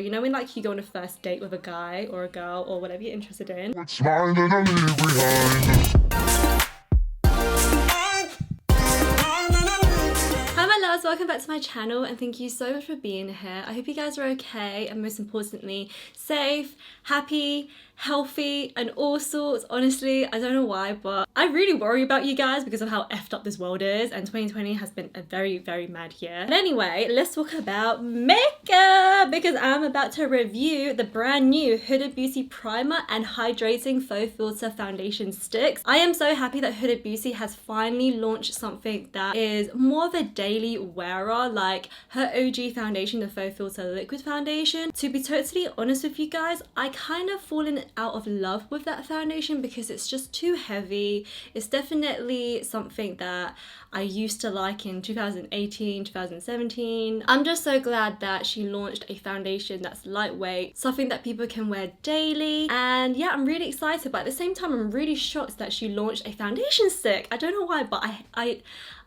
You know when like you go on a first date with a guy or a girl or whatever you're interested in. Hi my loves, welcome back to my channel and thank you so much for being here. I hope you guys are okay and most importantly safe, happy, healthy and all sorts. Honestly, I don't know why, but I really worry about you guys because of how effed up this world is, and 2020 has been a very mad year. But anyway, let's talk about makeup because I'm about to review the brand new Hudabeauty primer and hydrating faux filter foundation sticks. I am so happy that Hudabeauty has finally launched something that is more of a daily wearer, like her OG foundation, the faux filter liquid foundation. To be totally honest with you guys, I kind of fallen out of love with that foundation because it's just too heavy. It's definitely something that I used to like in 2018, 2017. I'm just so glad that she launched a foundation that's lightweight, something that people can wear daily, and yeah, I'm really excited, but at the same time I'm really shocked that she launched a foundation stick. I don't know why, but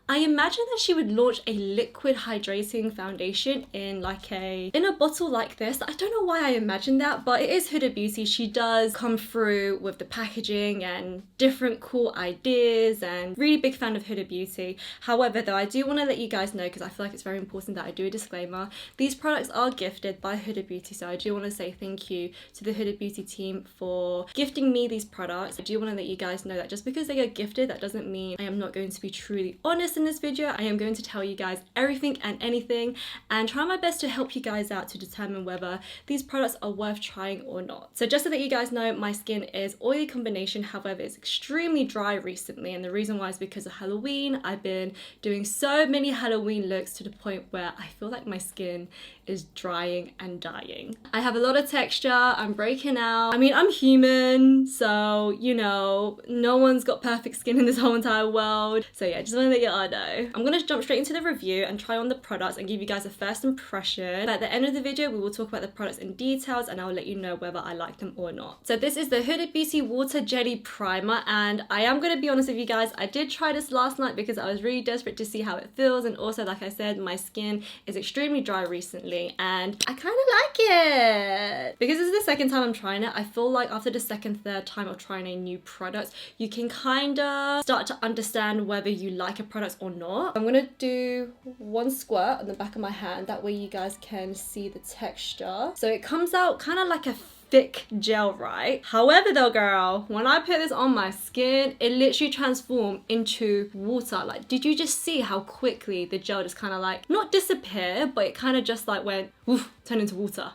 I imagine that she would launch a liquid hydrating foundation in a bottle like this. I don't know why I imagined that, but it is Hudabeauty. She does come through with the packaging and different cool ideas, and really big fan of Hudabeauty. However, though, I do want to let you guys know, because I feel like it's very important that I do a disclaimer, these products are gifted by Hudabeauty, so I do want to say thank you to the Hudabeauty team for gifting me these products. I do want to let you guys know that just because they are gifted, that doesn't mean I am not going to be truly honest in this video. I am going to tell you guys everything and anything and try my best to help you guys out to determine whether these products are worth trying or not. So just to let you guys know, my skin is oily combination, however it's extremely dry recently, and the reason why is because of Halloween. I've been doing so many Halloween looks to the point where I feel like my skin is drying and dying. I have a lot of texture, I'm breaking out. I mean, I'm human, so you know, no one's got perfect skin in this whole entire world. So yeah, just want to let you all know. I'm gonna jump straight into the review and try on the products and give you guys a first impression. But at the end of the video, we will talk about the products in details and I'll let you know whether I like them or not. So this is the Hudabeauty Water Jelly Primer, and I am gonna be honest with you guys, I did try this last night because I was really desperate to see how it feels, and also, like I said, my skin is extremely dry recently and I kind of like it. Because this is the second time I'm trying it, I feel like after the second, third time of trying a new product, you can kind of start to understand whether you like a product or not. I'm gonna do one squirt on the back of my hand, that way you guys can see the texture. So it comes out kind of like a thick gel, right? However though, girl, when I put this on my skin, it literally transformed into water. Like, did you just see how quickly the gel just kind of like, not disappear, but it kind of just like went, woof, turned into water.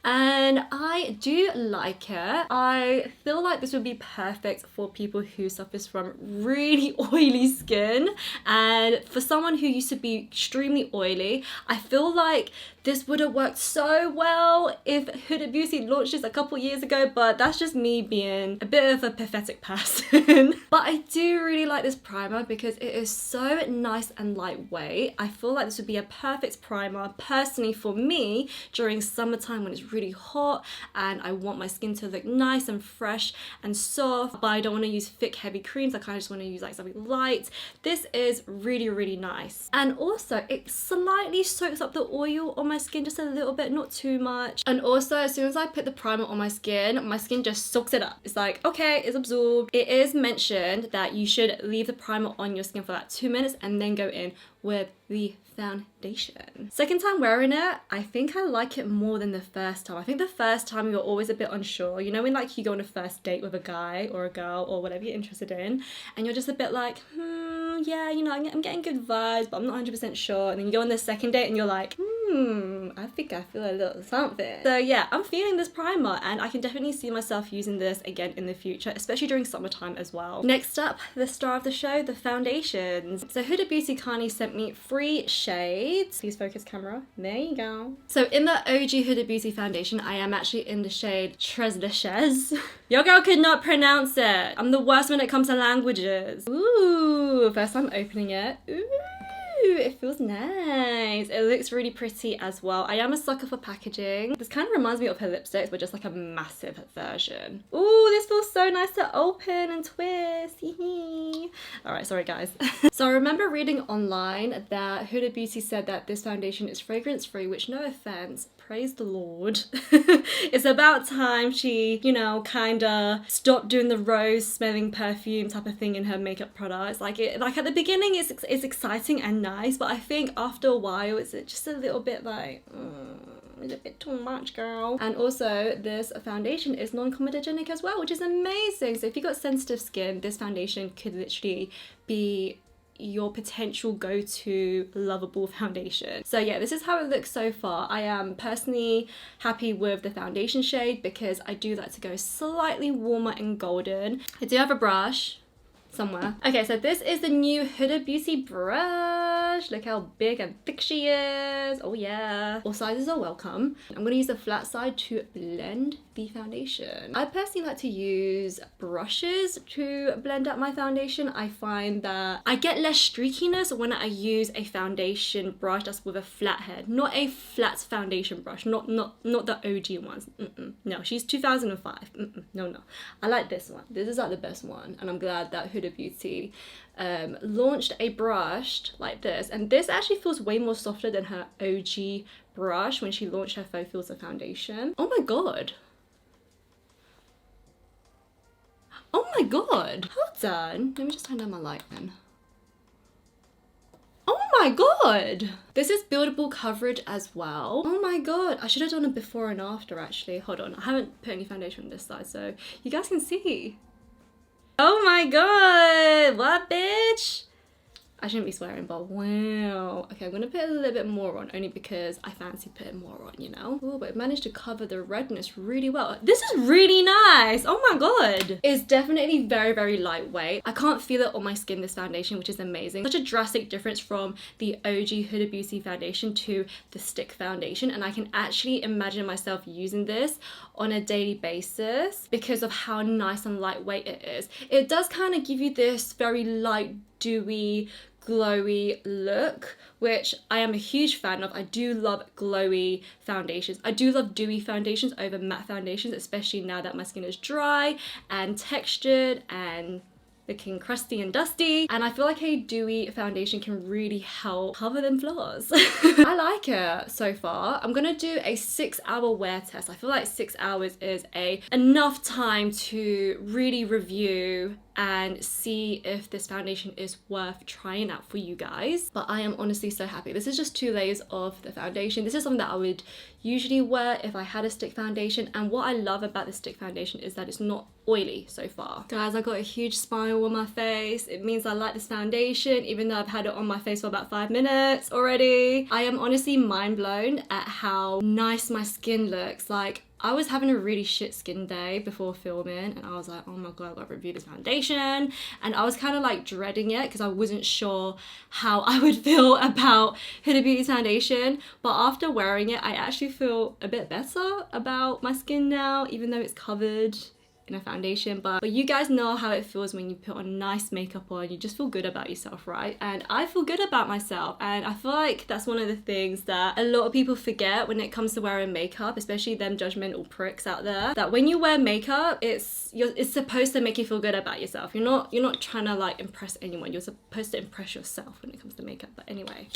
And I do like it. I feel like this would be perfect for people who suffers from really oily skin, and for someone who used to be extremely oily, I feel like this would have worked so well if Hudabeauty launched this a couple years ago, but that's just me being a bit of a pathetic person. But I do really like this primer because it is so nice and lightweight. I feel like this would be a perfect primer personally for me during summertime when it's really hot and I want my skin to look nice and fresh and soft, but I don't want to use thick heavy creams. I kind of just want to use like something light. This is really nice, and also it slightly soaks up the oil on my skin just a little bit, not too much. And also, as soon as I put the primer on my skin just soaks it up. It's like, okay, it's absorbed. It is mentioned that you should leave the primer on your skin for about 2 minutes and then go in with the foundation. Second time wearing it, I think I like it more than the first time. I think the first time you're always a bit unsure. You know when like you go on a first date with a guy or a girl or whatever you're interested in, and you're just a bit like, yeah, you know, I'm getting good vibes, but I'm not 100% sure. And then you go on the second date and you're like, I think I feel a little something. So yeah, I'm feeling this primer and I can definitely see myself using this again in the future, especially during summertime as well. Next up, the star of the show, the foundations. So Hudabeauty kindly sent me 3 shades. Please focus camera. There you go. So in the OG Hudabeauty foundation, I am actually in the shade Tres Leches. Your girl could not pronounce it. I'm the worst when it comes to languages. Ooh, first time opening it. Ooh. it feels nice. It looks really pretty as well. I am a sucker for packaging. This kind of reminds me of her lipsticks, but just like a massive version. Ooh, this feels so nice to open and twist. All right, sorry guys. So I remember reading online that Hudabeauty said that this foundation is fragrance free, which, no offense, praise the Lord. It's about time she, you know, kinda stopped doing the rose smelling perfume type of thing in her makeup products. Like at the beginning it's exciting and nice, but I think after a while it's just a little bit like, it's a bit too much, girl. And also this foundation is non-comedogenic as well, which is amazing. So if you've got sensitive skin, this foundation could literally be your potential go-to lovable foundation. So yeah, this is how it looks so far. I am personally happy with the foundation shade because I do like to go slightly warmer and golden. I do have a brush somewhere. Okay, so this is the new Hudabeauty brush. Look how big and thick she is. Oh yeah. All sizes are welcome. I'm gonna use the flat side to blend the foundation. I personally like to use brushes to blend out my foundation. I find that I get less streakiness when I use a foundation brush that's with a flat head, not a flat foundation brush, not the OG ones. No, she's 2005. No. I like this one. This is like the best one, and I'm glad that Hudabeauty launched a brush like this, and this actually feels way more softer than her OG brush when she launched her Faux Filter foundation. Oh my god. Oh my god. Hold on. Let me just turn down my light then. Oh my god. This is buildable coverage as well. Oh my god. I should have done a before and after actually. Hold on. I haven't put any foundation on this side so you guys can see. Oh my god. What, bitch? I shouldn't be swearing, but wow. Okay, I'm gonna put a little bit more on, only because I fancy putting more on, you know? Oh, but it managed to cover the redness really well. This is really nice. Oh my god. It's definitely very, very lightweight. I can't feel it on my skin, this foundation, which is amazing. Such a drastic difference from the OG Hudabeauty foundation to the stick foundation, and I can actually imagine myself using this on a daily basis because of how nice and lightweight it is. It does kind of give you this very light, dewy, glowy look, which I am a huge fan of. I do love glowy foundations. I do love dewy foundations over matte foundations, especially now that my skin is dry and textured and looking crusty and dusty, and I feel like a dewy foundation can really help cover them flaws. I like it so far. I'm gonna do a 6-hour wear test. I feel like 6 hours is enough time to really review and see if this foundation is worth trying out for you guys. But I am honestly so happy. This is just 2 layers of the foundation. This is something that I would usually wear if I had a stick foundation, and what I love about the stick foundation is that it's not oily so far. Guys, I got a huge smile on my face. It means I like this foundation even though I've had it on my face for about 5 minutes already. I am honestly mind blown at how nice my skin looks. Like, I was having a really shit skin day before filming, and I was like, oh my god, I gotta review this foundation, and I was kind of like dreading it because I wasn't sure how I would feel about Hudabeauty's foundation, but after wearing it I actually feel a bit better about my skin now, even though it's covered in a foundation. But you guys know how it feels when you put on nice makeup on. You just feel good about yourself, right? And I feel good about myself, and I feel like that's one of the things that a lot of people forget when it comes to wearing makeup, especially them judgmental pricks out there, that when you wear makeup, it's supposed to make you feel good about yourself. You're not trying to like impress anyone. You're supposed to impress yourself when it comes to makeup. But anyway,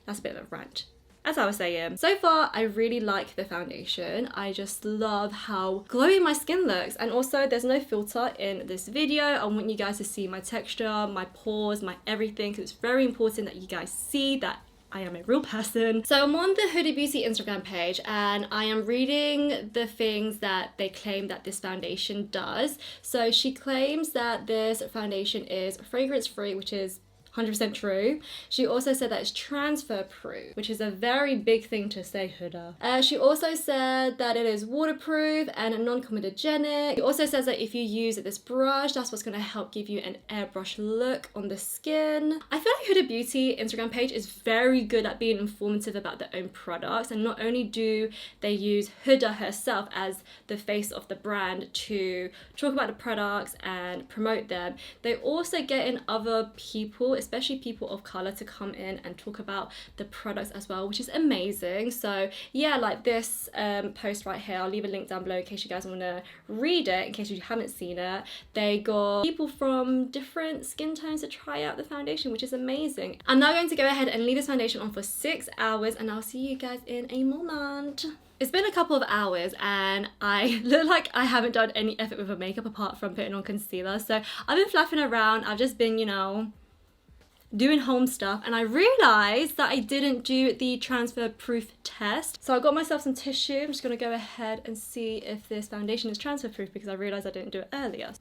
that's a bit of a rant. As I was saying, so far I really like the foundation. I just love how glowy my skin looks, and also there's no filter in this video. I want you guys to see my texture, my pores, my everything, because it's very important that you guys see that I am a real person. So I'm on the Hudabeauty Instagram page, and I am reading the things that they claim that this foundation does. So she claims that this foundation is fragrance free, which is 100% true. She also said that it's transfer proof, which is a very big thing to say, Huda. She also said that it is waterproof and non-comedogenic. She also says that if you use this brush, that's what's going to help give you an airbrush look on the skin. I feel like Hudabeauty Instagram page is very good at being informative about their own products, and not only do they use Huda herself as the face of the brand to talk about the products and promote them, they also get in other people, especially people of color, to come in and talk about the products as well, which is amazing. So yeah, like this post right here, I'll leave a link down below in case you guys want to read it, in case you haven't seen it. They got people from different skin tones to try out the foundation, which is amazing. I'm now going to go ahead and leave this foundation on for 6 hours, and I'll see you guys in a moment. It's been a couple of hours and I look like I haven't done any effort with my makeup apart from putting on concealer. So I've been flapping around. I've just been, you know, doing home stuff, and I realized that I didn't do the transfer proof test. So I got myself some tissue. I'm just gonna go ahead and see if this foundation is transfer proof because I realized I didn't do it earlier.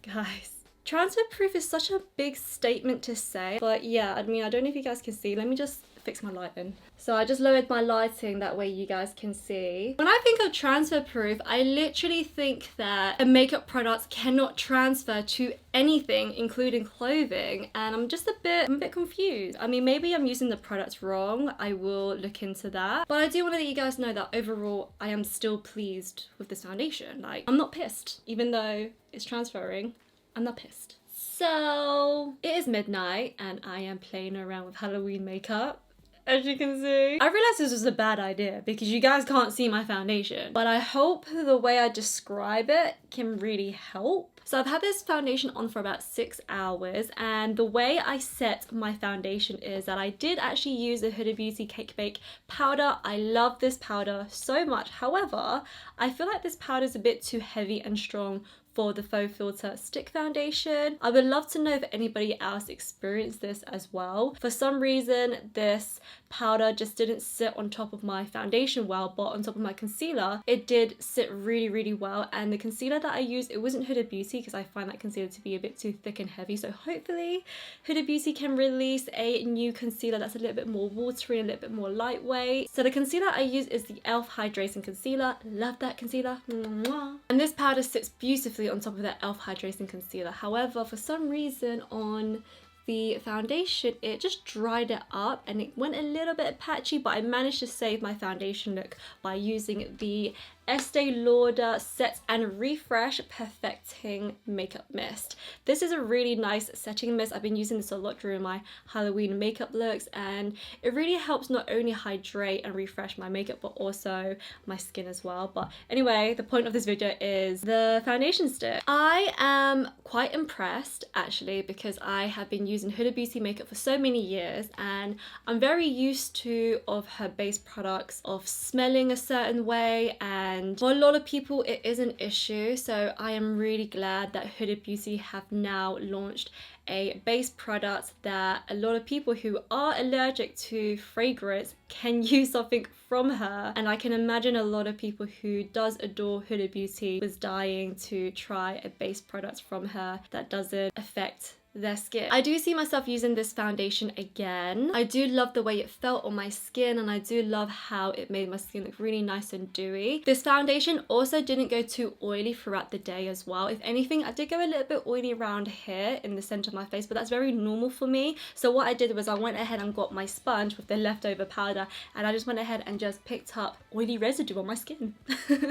Guys, transfer proof is such a big statement to say, but yeah, I mean, I don't know if you guys can see. Let me just fix my lighting. So I just lowered my lighting, that way you guys can see. When I think of transfer proof, I literally think that a makeup product cannot transfer to anything, including clothing, and I'm a bit confused. I mean, maybe I'm using the products wrong. I will look into that. But I do want to let you guys know that overall, I am still pleased with this foundation. Like, I'm not pissed, even though it's transferring. I'm not pissed. So it is midnight and I am playing around with Halloween makeup. As you can see, I realized this was a bad idea because you guys can't see my foundation, but I hope the way I describe it can really help. So I've had this foundation on for about 6 hours, and the way I set my foundation is that I did actually use a Hudabeauty Cake Bake powder. I love this powder so much. However, I feel like this powder is a bit too heavy and strong for the Faux Filter stick foundation. I would love to know if anybody else experienced this as well. For some reason, this powder just didn't sit on top of my foundation well, but on top of my concealer, it did sit really, really well. And the concealer that I used, it wasn't Huda Beauty because I find that concealer to be a bit too thick and heavy. So hopefully Huda Beauty can release a new concealer that's a little bit more watery and a little bit more lightweight. So the concealer I use is the e.l.f. Hydrating Concealer. Love that concealer. Mwah. And this powder sits beautifully on top of that e.l.f. Hydrating Concealer. However, for some reason on the foundation, it just dried it up and it went a little bit patchy, but I managed to save my foundation look by using the Estee Lauder Set and Refresh Perfecting Makeup Mist. This is a really nice setting mist. I've been using this a lot during my Halloween makeup looks, and it really helps not only hydrate and refresh my makeup but also my skin as well. But anyway, the point of this video is the foundation stick. I am quite impressed actually because I have been using Huda Beauty makeup for so many years, and I'm very used to of her base products of smelling a certain way, and for a lot of people it is an issue. So I am really glad that Huda Beauty have now launched a base product that a lot of people who are allergic to fragrance can use something from her. And I can imagine a lot of people who does adore Huda Beauty was dying to try a base product from her that doesn't affect their skin. I do see myself using this foundation again. I do love the way it felt on my skin, and I do love how it made my skin look really nice and dewy. This foundation also didn't go too oily throughout the day as well. If anything, I did go a little bit oily around here in the center of my face, but that's very normal for me. So what I did was I went ahead and got my sponge with the leftover powder, and I just went ahead and just picked up oily residue on my skin.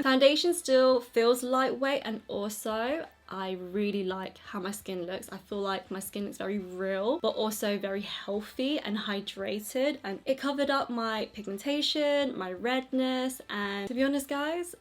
Foundation still feels lightweight, and also I really like how my skin looks. I feel like my skin looks very real, but also very healthy and hydrated, and it covered up my pigmentation, my redness, and to be honest guys,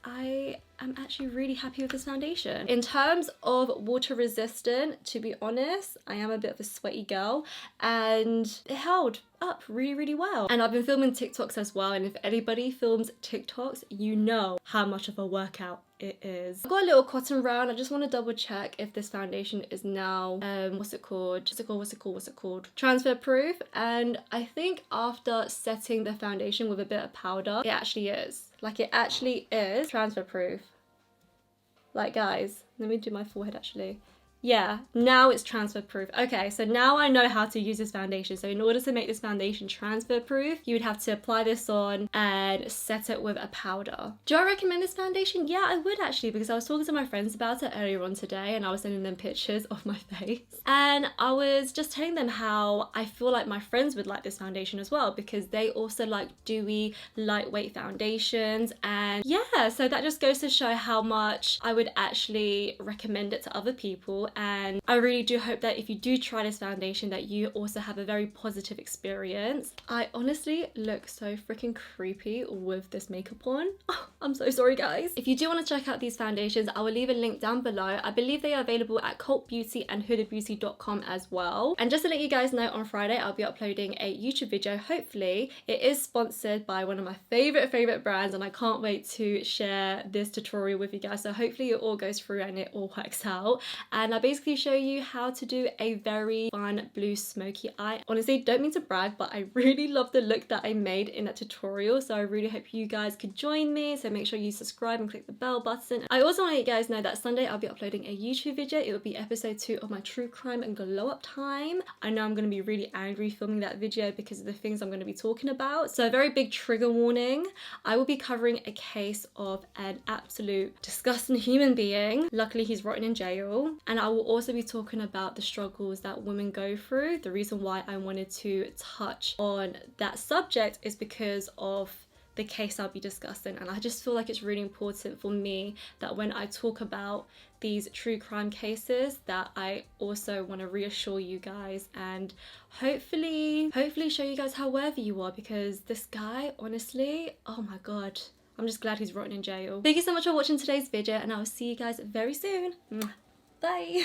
I'm actually really happy with this foundation. In terms of water resistant, to be honest, I am a bit of a sweaty girl, and it held up really, really well. And I've been filming TikToks as well, and if anybody films TikToks, you know how much of a workout it is. I've got a little cotton round. I just want to double check if this foundation is now what's it called, transfer proof. And I think after setting the foundation with a bit of powder, it actually is. Like, it actually is transfer proof. Like, guys, let me do my forehead actually. Yeah, now it's transfer proof. Okay, so now I know how to use this foundation. So in order to make this foundation transfer proof, you would have to apply this on and set it with a powder. Do I recommend this foundation? Yeah, I would actually, because I was talking to my friends about it earlier on today, and I was sending them pictures of my face. And I was just telling them how I feel like my friends would like this foundation as well, because they also like dewy, lightweight foundations. And yeah, so that just goes to show how much I would actually recommend it to other people. well, and I really do hope that if you do try this foundation that you also have a very positive experience. I honestly look so freaking creepy with this makeup on. Oh, I'm so sorry guys. If you do want to check out these foundations, I will leave a link down below. I believe they are available at Cult Beauty and Hudabeauty.com as well. And just to let you guys know, on Friday I'll be uploading a YouTube video. Hopefully it is sponsored by one of my favorite brands, and I can't wait to share this tutorial with you guys. So hopefully it all goes through and it all works out. And I basically show you how to do a very fun blue smoky eye. Honestly, don't mean to brag, but I really love the look that I made in that tutorial. So I really hope you guys could join me. So make sure you subscribe and click the bell button. I also want to let you guys know that Sunday I'll be uploading a YouTube video. It will be episode 2 of my true crime and glow up time. I know I'm going to be really angry filming that video because of the things I'm going to be talking about. So a very big trigger warning. I will be covering a case of an absolute disgusting human being. Luckily he's rotting in jail. And I will also be talking about the struggles that women go through. The reason why I wanted to touch on that subject is because of the case I'll be discussing, and I just feel like it's really important for me that when I talk about these true crime cases that I also want to reassure you guys and hopefully show you guys how worthy you are, because this guy, honestly, oh my god, I'm just glad he's rotting in jail. Thank you so much for watching today's video, and I will see you guys very soon. Bye.